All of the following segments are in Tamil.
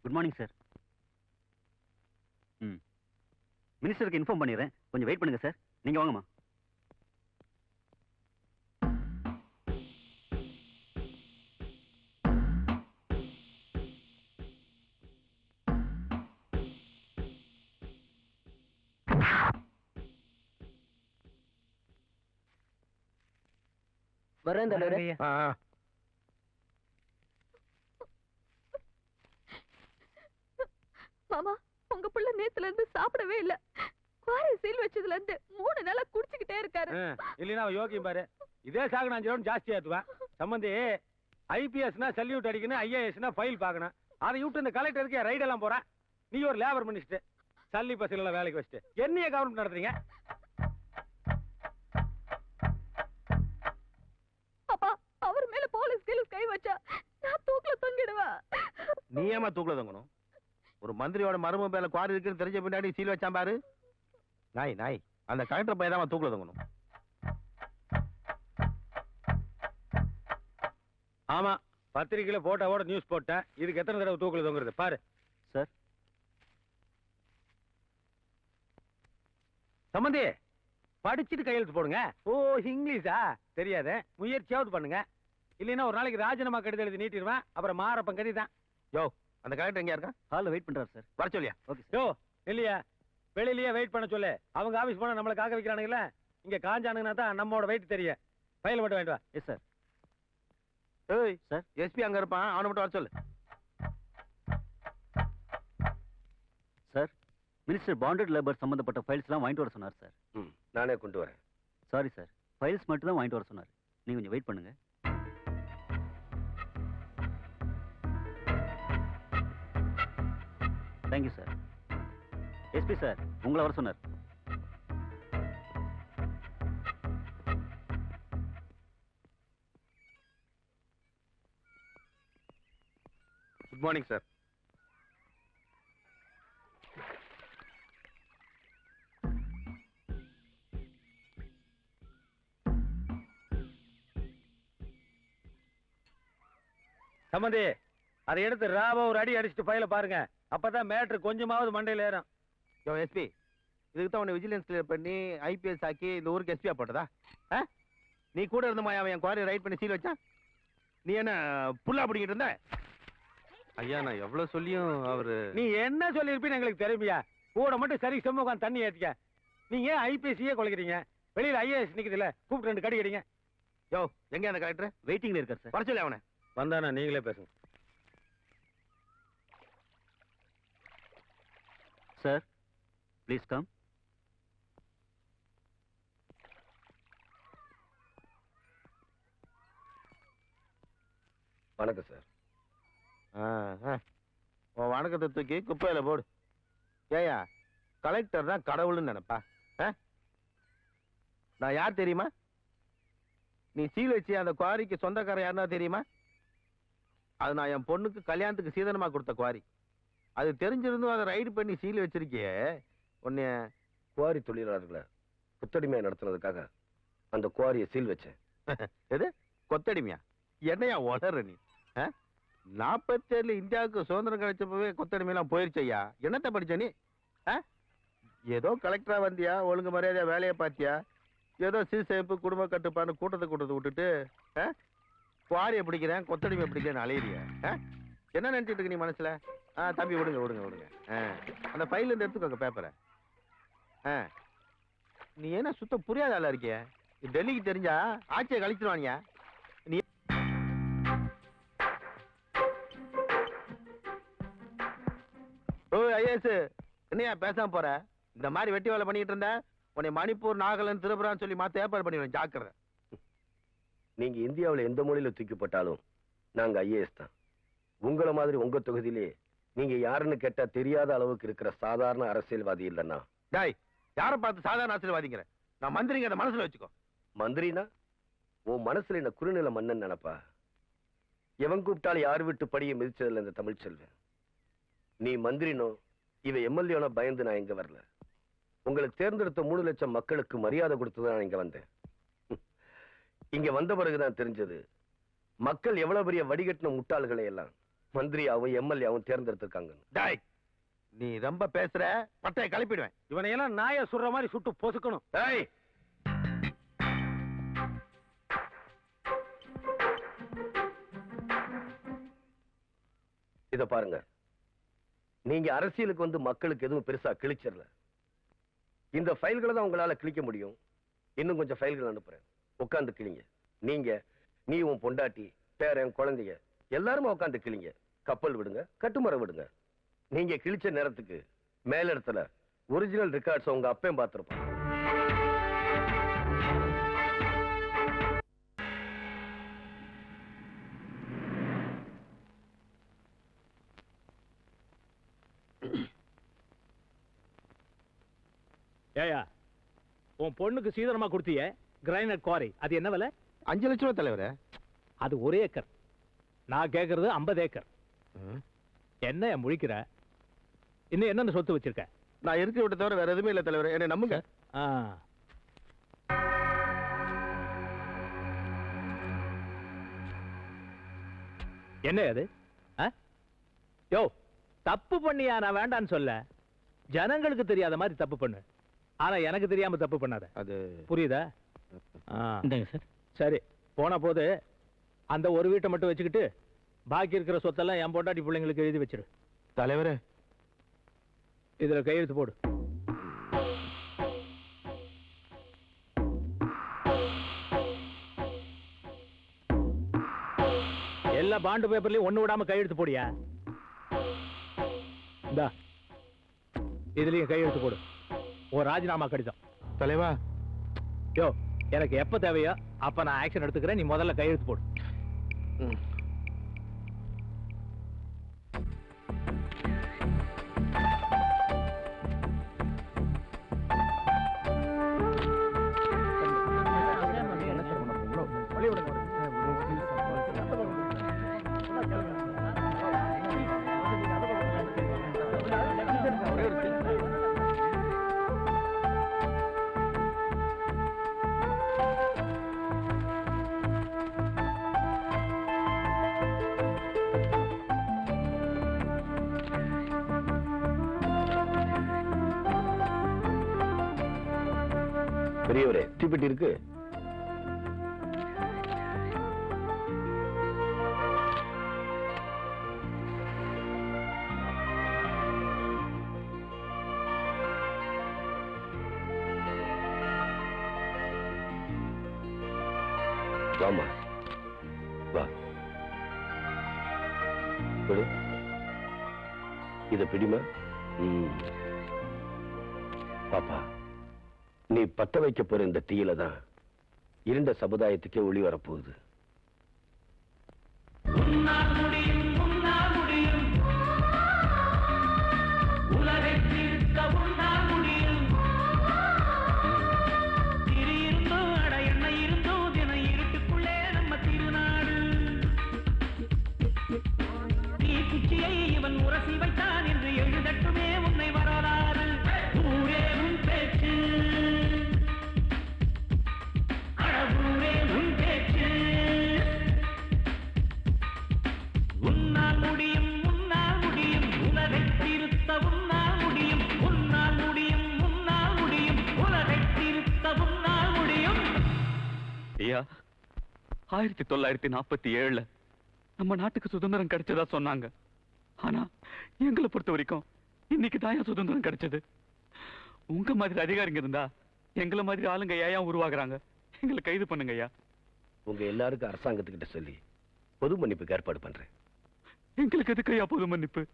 Good morning sir. மினிஸ்டருக்கு இன்ஃபார்ம் பண்ணிடுறேன், கொஞ்சம் வெயிட் பண்ணுங்க சார். நீங்க வாங்கம்மா. வரேன் தலைவரே. மாமா, உங்க புள்ள நேத்துல இருந்து சாப்பிடவே இல்ல. குவாரி சீல் வச்சதுல இருந்து 3 நாளா குடிச்சுக்கிட்டே இருக்காரு. இல்லைன்னா யோகியம் பாரு, இதே சாகு நான் ஜோன் ஜாஸ்தியா ஏத்துவேன். சம்பந்தி ஐபிஎஸ்னா சல்யூட் அடிக்கணும், ஐஏஎஸ்னா ஃபைல் பார்க்கணும். அதை விட்டு இந்த கலெக்டருக்கு ரைட் எல்லாம் போறேன். நீ ஒரு லேபர் மினிஸ்டர், சல்லி பசங்கள வேலைக்கு வச்சுட்டு என்னைய கவர்மெண்ட் நடத்துறீங்க? அப்பா, அவர் மேல போலீஸ் கை வச்சா நான் தூக்குல தொங்கிடுவேன். நீ ஏமா தூக்குல தொங்கணும்? ஒரு மந்திரியோட மரும மேல குவாரி இருக்குன்னு தெரிஞ்ச பின்னாடி சீல் வச்சான் பாரு. நாய் நாய், அந்த கலெக்டர் பையன் தான் தூக்குல தொங்கணும். ஆமா, பத்திரிகையில போட்டோவோட நியூஸ் போட்டேன். இதுக்கு எத்தனை தடவை தூக்குல தொங்குறது பாரு. சார், சம்பந்தி படிச்சுட்டு கையெழுத்து போடுங்க. ஓ, இங்கிலீஷா தெரியாத, முயற்சியாவது பண்ணுங்க. இல்லைன்னா ஒரு நாளைக்கு ராஜினாமா கடிதம் எழுதி நீட்டிடுவேன். அப்புறம் மாறப்பன் கதி தான். யோ, அந்த கலெக்டர் எங்க இருக்கா? ஹால்ல வெயிட் பண்றாரு சார். வர சொல்லியா? Okay sir. யோ இல்லையா, வெளியிலேயே வெயிட் பண்ண சொல்லு. அவங்க ஆபீஸ் போனா நம்மளை காக்க வைக்கிறானுங்கள, இங்க காஞ்சானுங்கன்னா தான் நம்மளோட வெயிட் தெரியும். ஃபைல் மட்டும் வேண்டாம். Yes sir. ஏய் சார், எஸ்பி அங்க இருப்பான், அவனை மட்டும் வர சொல்லு. சார், மினிஸ்டர் பாண்டட் லேபர் சம்பந்தப்பட்ட ஃபைல்ஸ் எல்லாம் வாங்கிட்டு வர சொன்னார் சார். நானே கொண்டு வரேன். சாரி சார், ஃபைல்ஸ் மட்டும் தான் வாங்கிட்டு வர சொன்னார். நீங்க கொஞ்சம் வெயிட் பண்ணுங்க. Thank you sir. எஸ்பி சார், உங்களை வர சொன்னார். Good morning sir. சம்பந்தி அதை எடுத்து ராவா ஒரு அடி அடிச்சுட்டு ஃபைல பாருங்க. அப்பதான் மேட்ரு கொஞ்சமாவது மண்டையில ஏறும். யோ எஸ்பி, இதுக்கு தான் உன்னை விஜிலன்ஸ் கிளியர் பண்ணி ஐபிஎஸ் ஆக்கி இந்த ஊருக்கு எஸ்பியா போட்டதா? நீ கூட இருந்தமா அவன் என் குவாரி ரைட் பண்ணி சீல் வச்சான்? நீ என்ன புல்லா பிடிக்கிட்டு இருந்த? ஐயா, நான் எவ்வளவு சொல்லியும் அவரு... நீ என்ன சொல்லியிருப்பீன்னு எங்களுக்கு தெரியுமியா? கூட மட்டும் சரி செம்ம தண்ணி ஏத்திக்க. நீங்க ஏன் ஐபிஎஸ்சியே குலைக்கிறீங்க? வெளியில ஐஏஎஸ் நிக்குது இல்ல, கூப்பிட்டு 2 கடி கடிங்க. யோ, எங்க அந்த கலெக்டர்? வெயிட்டிங்ல இருக்கார் சார். வர சொல்லி அவனை. வந்தானா நீங்களே பேசுங்க. Sir, please come. வணக்கம் சார். உன் வணக்கத்தை தூக்கி குப்பையில போடு. ஏயா, கலெக்டர் தான் கடவுள்னு நினைப்பா? நான் யார் தெரியுமா? நீ சீல் வச்சு அந்த குவாரிக்கு சொந்தக்காரன் யாருன்னா தெரியுமா? அது நான் என் பொண்ணுக்கு கல்யாணத்துக்கு சீதனமா கொடுத்த குவாரி. அது தெரிஞ்சிருந்தும் அதை ரைடு பண்ணி சீல் வச்சிருக்கியே. உன்னைய குவாரி தொழிலாளர்களை கொத்தடிமையா நடத்துனதுக்காக அந்த குவாரியை சீல் வச்சேன். எது கொத்தடிமையா? என்னையா வளர நீ? 47 இந்தியாவுக்கு சுதந்திரம் கிடைச்சப்பவே கொத்தடிமையெல்லாம் போயிருச்சு ஐயா. என்னத்தை படிச்ச நீ? ஏதோ கலெக்டரா வந்தியா, ஒழுங்கு மரியாதையா வேலையை பார்த்தியா, ஏதோ சீசேப்பு குடும்ப கட்டுப்பாடு கூட்டத்தை விட்டுட்டு குவாரியை பிடிக்கிறேன் கொத்தடிமை பிடிக்கிறேன்னு அலையிறிய. என்ன நினைச்சிட்டு இருக்கு நீ மனசுல? தம்பி விடுங்க விடுங்க விடுங்க. அந்த ஃபைல் இருந்து எடுத்துக்கோங்க பேப்பரை. நீ என்ன சுத்த புரியாத ஆளா இருக்கிய? டெல்லிக்கு தெரிஞ்சா ஆட்சியை கழிச்சிருவானியா நீ? ஓ ஐஏஎஸ், என்னையா பேசாம போற? இந்த மாதிரி வெட்டி வேலை பண்ணிட்டு இருந்த உன்னை மணிப்பூர், நாகாலாந்து, திரிபுரான்னு சொல்லி மாத்த ஏற்பாடு பண்ணிடுவேன், ஜாக்கிரதை. நீங்க இந்தியாவில் எந்த மொழியில தூக்கிப்பட்டாலும் நாங்க ஐஏஎஸ் தான். உங்களை மாதிரி உங்க தொகுதியிலே நீங்க யாருன்னு கேட்டா தெரியாத அளவுக்கு இருக்கிற சாதாரண அரசியல்வாதி இல்லைன்னா. டாய், யாரை பார்த்து சாதாரண அரசியல்வாதிங்கிற? நான் மந்திரிங்க, அதை மனசுல வச்சுக்கோ. மந்திரினா உன் மனசுல என்ன குறுநில மன்னன் நினைப்பா? எவன் கூப்பிட்டாலும் யார் விட்டு படியை மிதிச்சதில்ல இந்த தமிழ் செல்வன். நீ மந்திரினோ இவ எம்எல்ஏனோ பயந்து நான் இங்க வரல. உங்களுக்கு தேர்ந்தெடுத்த 3 லட்சம் மக்களுக்கு மரியாதை கொடுத்துதான் நான் இங்க வந்தேன். இங்க வந்த பிறகுதான் தெரிஞ்சது மக்கள் எவ்வளவு பெரிய வடிகட்டின முட்டாள்களை எல்லாம் மந்திரியாவும் எம்எல்ஏவும் தேர்ந்தெடுத்திருக்காங்க. டாய், நீ ரொம்ப பேசுற, பட்டையை கிளப்பிடுவேன். இவனையெல்லாம் நாயை சுடுற மாதிரி சுட்டு பொசுக்கணும். டேய், இத பாருங்க, நீங்க அரசியலுக்கு வந்து மக்களுக்கு எதுவும் பெருசா கிழிச்சிடல. இந்த ஃபைல்களை தான் உங்களால கிழிக்க முடியும். இன்னும் கொஞ்சம் ஃபைல்கள் அனுப்புறேன், உட்காந்து கிழிங்க. நீங்க, நீ, உன் பொண்டாட்டி, பேரன், குழந்தைங்க எல்லாருமே உட்காந்து கிழிங்க. கப்பல் விடுங்க, கட்டுமரம் விடுங்க. நீங்க கிழிச்ச நேரத்துக்கு மேல இடத்துல ஒரிஜினல் ரெக்கார்ட்ஸ் உங்க அப்பையும் பார்த்திருப்பான். ஏயா, உன் பொண்ணுக்கு சீதனமா கொடுத்தியே கிரைனட் குவாரி, அது என்ன விலை? 5 லட்சம் ரூபாய் தலைவரே. அது 1 ஏக்கர். நான் கேட்கறது 50 ஏக்கர். என்ன முழிக்கிற? இன்னும் என்னென்ன சொத்து வச்சிருக்க? நான் இருக்க விட்ட தவிர வேற எதுவுமே இல்ல தலைவரே, என்ன நம்புங்க. என்ன அது? யோ, தப்பு பண்ணியா? நான் வேண்டான்னு சொல்ல. ஜனங்களுக்கு தெரியாத மாதிரி தப்பு பண்ணு, ஆனா எனக்கு தெரியாம தப்பு பண்ணாத. அது புரியுதா? சார். சரி, போன போது அந்த ஒரு வீட்டை மட்டும் வச்சுக்கிட்டு பாக்கி இருக்கிற சொத்தெல்லாம் என் பொண்டாட்டி பிள்ளைங்களுக்கு எழுதி வச்சிரு. தலைவரே, இதுல கையெழுத்து போடு. எல்லா பாண்டு பேப்பர்லயும் ஒண்ணு விடாம கையெழுத்து போடியா. இந்தா, இதுலயும் கையெழுத்து போடு. ஒரு ராஜினாமா கடிதம். தலைவா, யோ, எனக்கு எப்ப தேவையோ அப்ப நான் ஆக்ஷன் எடுத்துக்கிறேன். நீ முதல்ல கையெழுத்து போடு. பெரியவரே, தீப்பெட்டி இருக்கு. வாமா, வா. விடு. இத பிடிமா. பாப்பா, நீ பத்த வைக்க போற இந்த தீயில தான் இருண்ட சமுதாயத்துக்கே ஒளி வரப்போகுது. இவன் உரசி வைத்தான் என்று எழுதட்டுமே உன்னை வரலாறு. ஊரே உன் பேச்சு, அழகூரே உன் பேச்சு. உன்னால் முடியும், உன்னால் முடியும், உலகை திருத்த உன்னால் முடியும். உன்னால் முடியும், உன்னால் முடியும், உலகை திருத்த உன்னால் முடியும். ஐயா, 1947 நம்ம நாட்டுக்கு சுதந்திரம் கிடைச்சதா சொன்னாங்க. ஆனா எங்களை பொறுத்த வரைக்கும் இன்னைக்கு தான் சுதந்திரம் கிடைச்சது. உங்க மாதிரி அதிகாரிங்க இருந்தா எங்களை மாதிரி ஆளுங்க ஏன் உருவாக்குறாங்க? எங்களை கைது பண்ணுங்க ஐயா. உங்க எல்லாருக்கும் அரசாங்கத்துக்கிட்ட சொல்லி பொது மன்னிப்புக்கு ஏற்பாடு பண்றேன். எங்களுக்கு எதுக்கு ஐயா பொது மன்னிப்பு?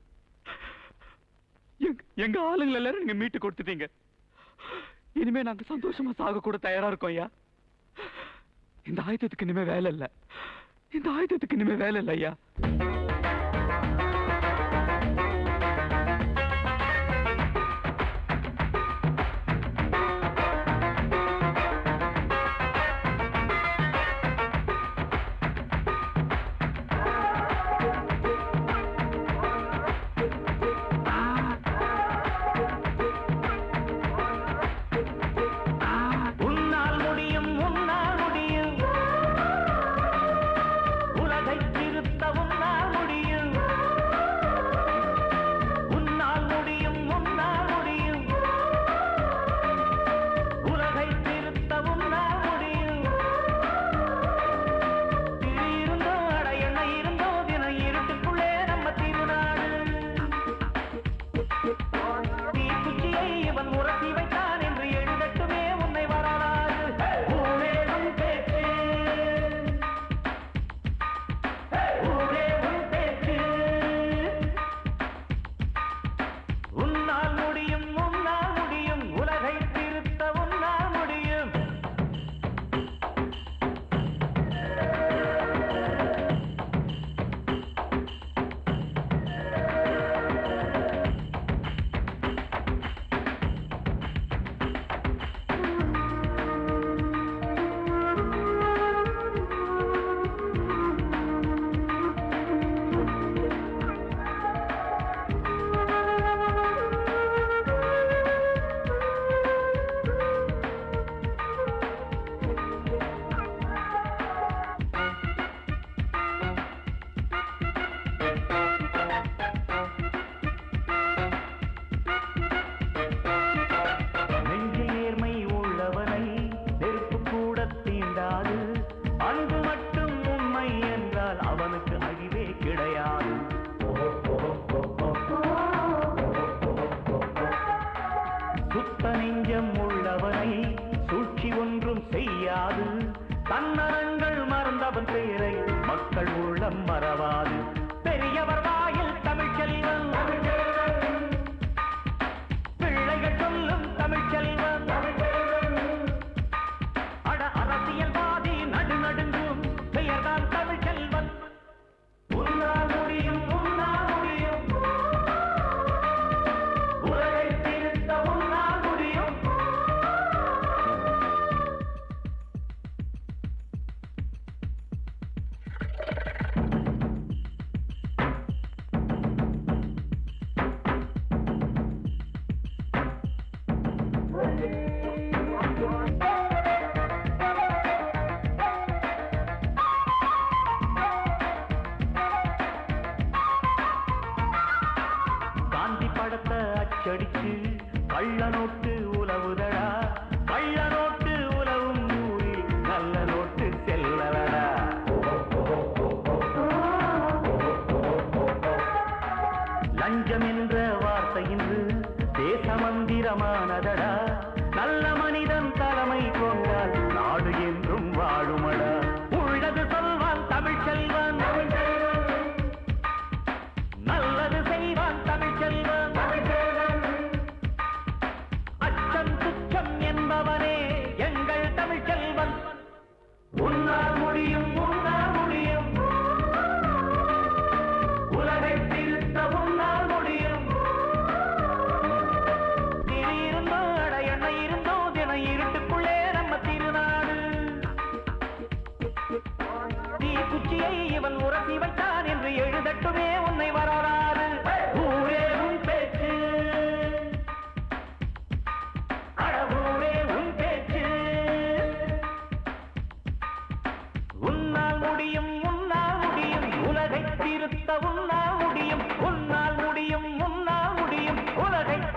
எங்க ஆளுங்களை எல்லாரும் நீங்க மீட்டு கொடுத்துட்டீங்க. இனிமே நாங்க சந்தோஷமா சாக கூட தயாரா இருக்கோம் ஐயா. இந்த ஆயுதத்துக்கு இனிமே வேலை இல்ல. இந்த ஆயுதத்துக்கு இனிமே வேலை இல்லை ஐயா. உன்னால் முடியும், உன்னால் முடியும், உலகை திருத்த உன்னால் சுத்த நெஞ்சம் உள்ளவனை சூழ்ச்சி ஒன்றும் செய்யாது தன்னரங்கள் மறந்தவன் பேரை மக்கள் உள்ளம் மறவாது பெரியவர் வாயில் தமிழ் செல்வன் பிள்ளைகள் சொல்லும் தமிழ் செல்வன் அட அரசியல்வாதி நடுநடுங்கும் பெயர்தான் தமிழ் செல்வன் உன்னால் முடியும் உன்னால் முடியும் உலகை திருத்த உன்னால் முடியும் காந்தி படத்தை அச்சடிச்சு கள்ள நோட்டு உலவுத